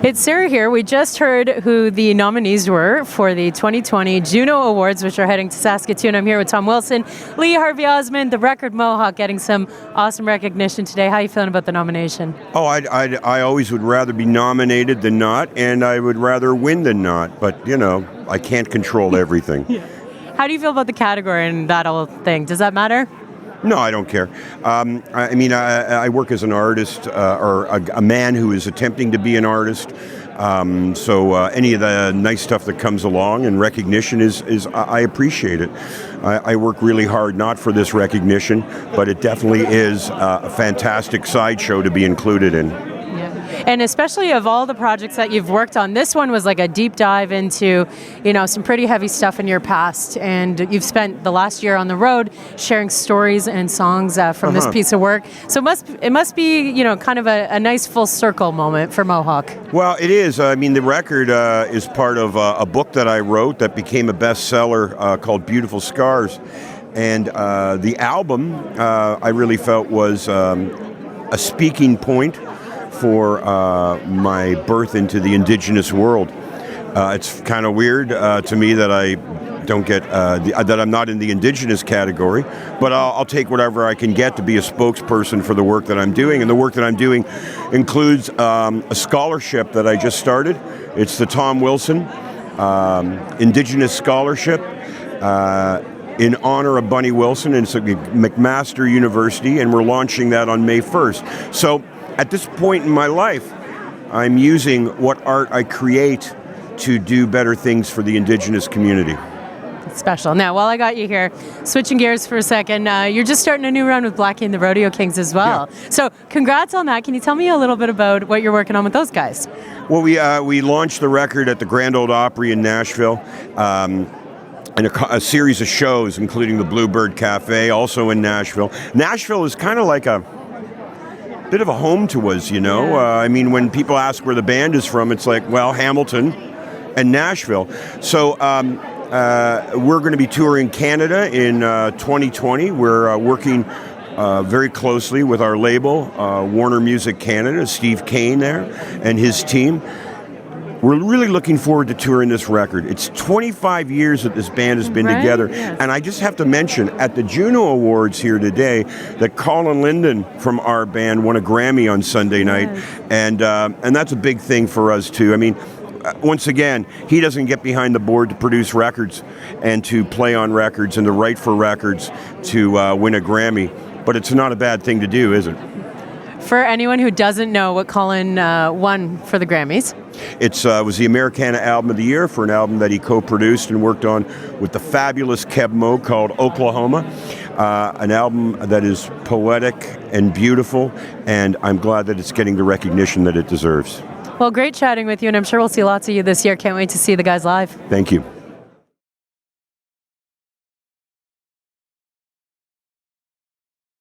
It's Sarah here. We just heard who the nominees were for the 2020 JUNO Awards, which are heading to Saskatoon. I'm here with Tom Wilson, Lee Harvey Osmond, the record Mohawk, getting some awesome recognition today. How are you feeling about the nomination? Oh, I always would rather be nominated than not, and I would rather win than not. But, you know, I can't control everything. Yeah. How do you feel about the category and that whole thing? Does that matter? No, I don't care. I work as an artist or a man who is attempting to be an artist. So any of the nice stuff that comes along and recognition is I appreciate it. I work really hard not for this recognition, but it definitely is a fantastic sideshow to be included in. And especially of all the projects that you've worked on, this one was like a deep dive into, you know, some pretty heavy stuff in your past. And you've spent the last year on the road sharing stories and songs from this piece of work. So it must be, you know, kind of a nice full circle moment for Mohawk. Well, it is. I mean, the record is part of a book that I wrote that became a bestseller called Beautiful Scars. And the album, I really felt was a speaking point for my birth into the Indigenous world. It's kind of weird to me that I don't get that I'm not in the Indigenous category, but I'll take whatever I can get to be a spokesperson for the work that I'm doing. And the work that I'm doing includes a scholarship that I just started. It's the Tom Wilson Indigenous Scholarship in honor of Bunny Wilson, and it's at McMaster University, and we're launching that on May 1st. So at this point in my life, I'm using what art I create to do better things for the Indigenous community. It's special. Now, while I got you here, switching gears for a second, you're just starting a new run with Blackie and the Rodeo Kings as well. Yeah. So congrats on that. Can you tell me a little bit about what you're working on with those guys? Well, we launched the record at the Grand Ole Opry in Nashville. And a series of shows, including the Bluebird Cafe, also in Nashville. Nashville is kind of like a bit of a home to us, you know. Yeah. I mean, when people ask where the band is from, it's like, well, Hamilton and Nashville. So we're going to be touring Canada in 2020. We're working very closely with our label, Warner Music Canada, Steve Kane there, and his team. We're really looking forward to touring this record. It's 25 years that this band has been together. Yes. And I just have to mention, at the JUNO Awards here today, that Colin Linden from our band won a Grammy on Sunday night. And that's a big thing for us, too. I mean, once again, he doesn't get behind the board to produce records and to play on records and to write for records to win a Grammy. But it's not a bad thing to do, is it? For anyone who doesn't know what Colin won for the Grammys. It was the Americana Album of the Year for an album that he co-produced and worked on with the fabulous Keb Mo called Oklahoma, an album that is poetic and beautiful, and I'm glad that it's getting the recognition that it deserves. Well, great chatting with you, and I'm sure we'll see lots of you this year. Can't wait to see the guys live. Thank you.